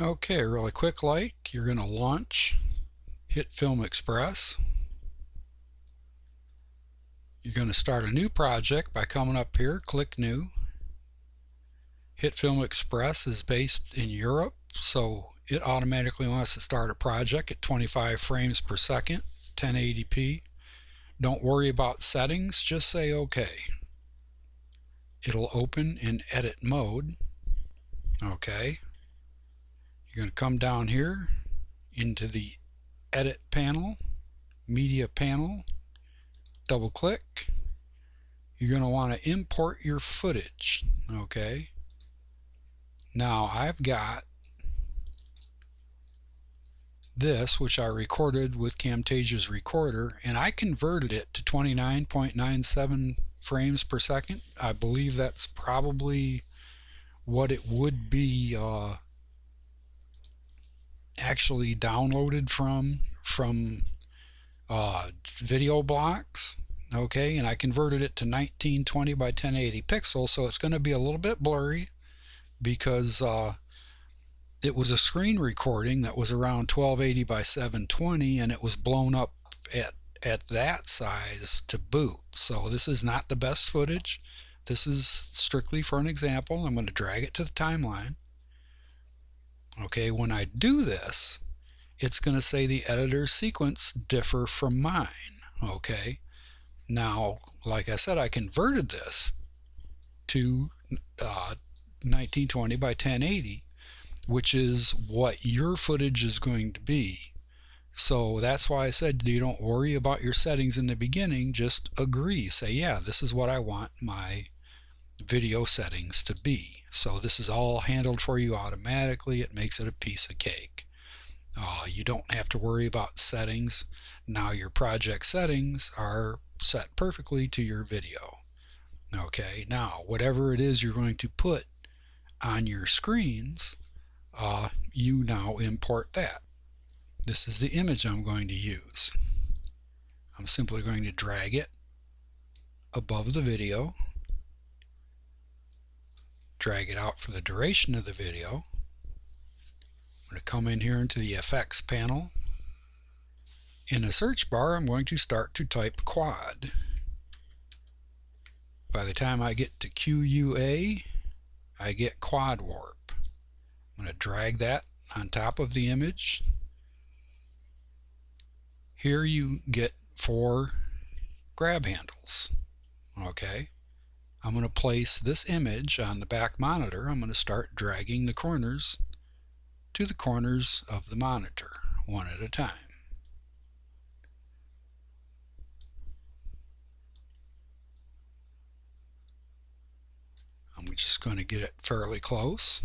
Okay, really quick like, you're going to launch, hit Film Express. You're going to start a new project by coming up here, click New. Hit Film Express is based in Europe, so it automatically wants to start a project at 25 frames per second, 1080p. Don't worry about settings, just say OK. It'll open in edit mode. OK. You're going to come down here into the edit panel, media panel, double click. You're going to want to import your footage. OK. Now I've got this, which I recorded with Camtasia's recorder, and I converted it to 29.97 frames per second. I believe that's probably what it would be actually downloaded from video blocks. Okay, and I converted it to 1920 by 1080 pixels, so it's going to be a little bit blurry because it was a screen recording that was around 1280 by 720, and it was blown up at that size to boot. So this is not the best footage. This is strictly for an example. I'm going to drag it to the timeline. Okay, when I do this, it's going to say the editor's sequence differ from mine. Okay, now, like I said, I converted this to 1920 by 1080, which is what your footage is going to be. So that's why I said you don't worry about your settings in the beginning, just agree. Say, yeah, this is what I want my video settings to be. So this is all handled for you automatically. It makes it a piece of cake. You don't have to worry about settings. Now your project settings are set perfectly to your video. Okay, now whatever it is you're going to put on your screens, you now import that. This is the image I'm going to use. I'm simply going to drag it above the video, drag it out for the duration of the video. I'm going to come in here into the effects panel. In the search bar, I'm going to start to type quad. By the time I get to QUA, I get quad warp. I'm going to drag that on top of the image. Here you get 4 grab handles. Okay, I'm going to place this image on the back monitor. I'm going to start dragging the corners to the corners of the monitor, one at a time. I'm just going to get it fairly close.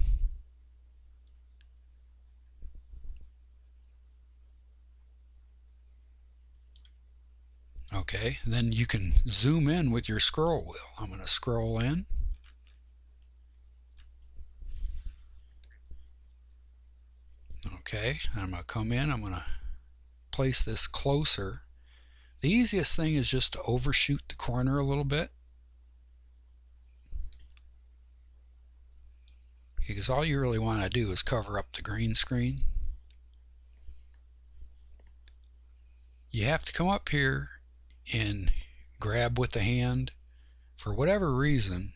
Okay, then you can zoom in with your scroll wheel. I'm going to scroll in. Okay, and I'm going to come in. I'm going to place this closer. The easiest thing is just to overshoot the corner a little bit, because all you really want to do is cover up the green screen. You have to come up here and grab with the hand. For whatever reason,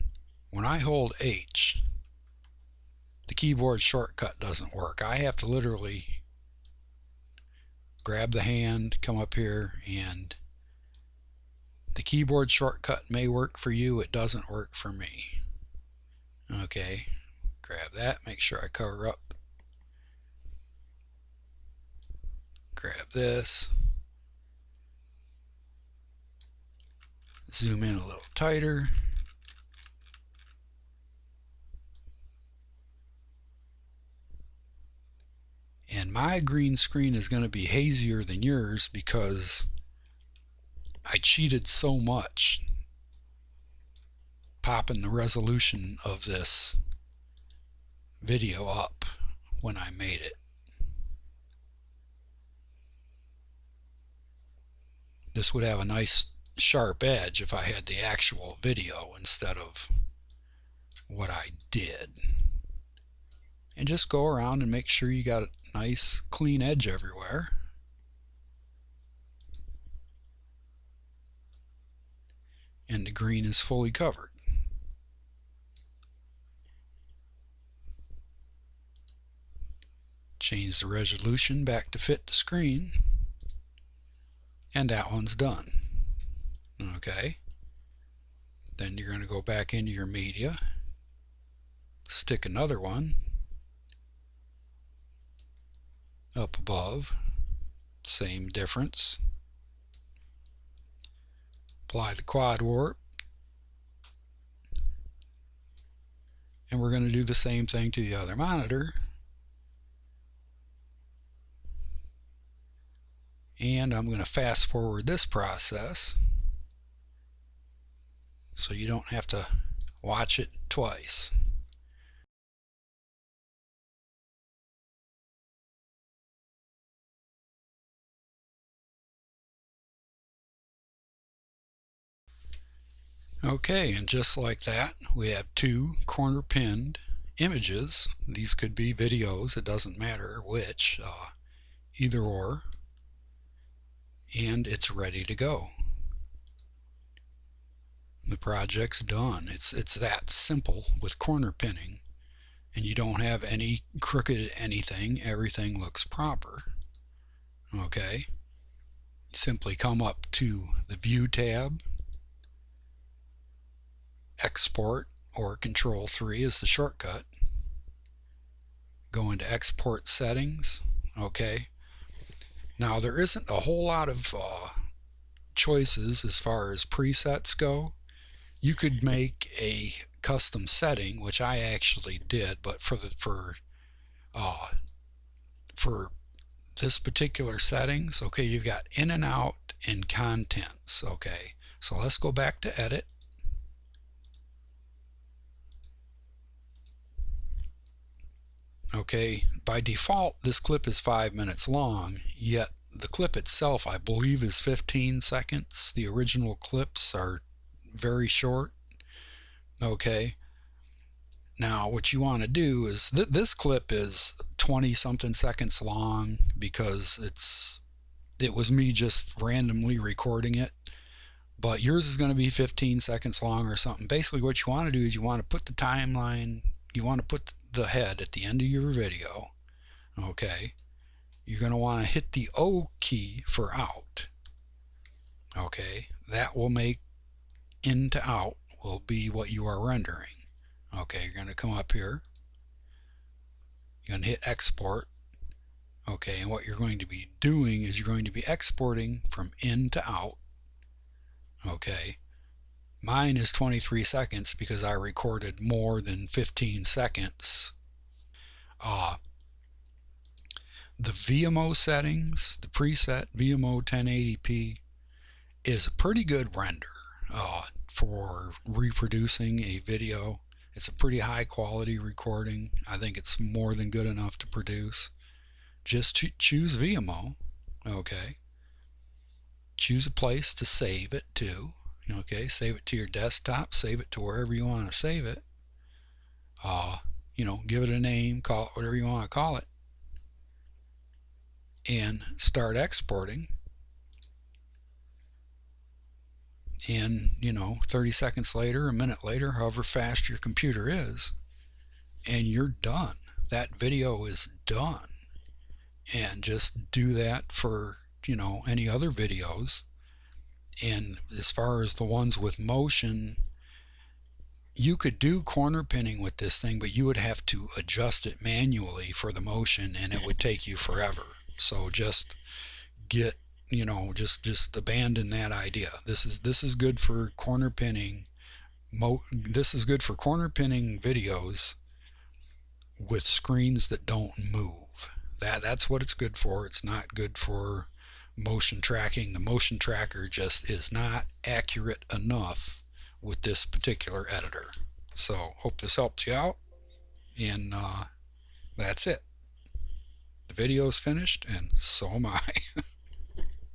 when I hold H, the keyboard shortcut doesn't work. I have to literally grab the hand, come up here, and the keyboard shortcut may work for you. It doesn't work for me. Okay, grab that, make sure I cover up. Grab this. Zoom in a little tighter. And my green screen is going to be hazier than yours because I cheated so much popping the resolution of this video up when I made it. This would have a nice sharp edge if I had the actual video instead of what I did. and just go around and make sure you got a nice clean edge everywhere. And the green is fully covered. Change the resolution back to fit the screen, and that one's done. Okay, then you're going to go back into your media, stick another one up above, same difference, apply the quad warp, and we're going to do the same thing to the other monitor. And I'm going to fast forward this process so you don't have to watch it twice. Okay, and just like that, we have two corner pinned images. These could be videos, it doesn't matter which, either or, and it's ready to go. The project's done. It's that simple with corner pinning, and you don't have any crooked anything. Everything looks proper. Okay, simply come up to the View tab, Export, or Control 3 is the shortcut. Go into Export Settings. Okay, now there isn't a whole lot of choices as far as presets go. You could make a custom setting, which I actually did, but for this particular settings, okay, you've got in and out and contents. Okay, so let's go back to edit. Okay, by default this clip is 5 minutes long, yet the clip itself I believe is 15 seconds. The original clips are very short. Okay, now what you want to do is this clip is 20 something seconds long because it was me just randomly recording it, but yours is going to be 15 seconds long or something. Basically what you want to do is you want to put the timeline, you want to put the head at the end of your video. Okay, you're going to want to hit the O key for out. Okay, that will make in to out will be what you are rendering. Okay, you're going to come up here, you're going to hit export. Okay, and what you're going to be doing is you're going to be exporting from in to out. Okay, mine is 23 seconds because I recorded more than 15 seconds. The VMO settings, the preset VMO 1080p is a pretty good render for reproducing a video. It's a pretty high quality recording. I think it's more than good enough to produce. Just choose VMO. Okay, choose a place to save it to. Okay, save it to your desktop, save it to wherever you want to save it. Give it a name, call it whatever you want to call it, and start exporting. And 30 seconds later, a minute later, however fast your computer is, and you're done. That video is done. And just do that for any other videos. And as far as the ones with motion, you could do corner pinning with this thing, but you would have to adjust it manually for the motion, and it would take you forever. So just get just abandon that idea. This is good for corner pinning. This is good for corner pinning videos with screens that don't move. That's what it's good for. It's not good for motion tracking. The motion tracker just is not accurate enough with this particular editor. So hope this helps you out, and that's it. The video is finished, and so am I.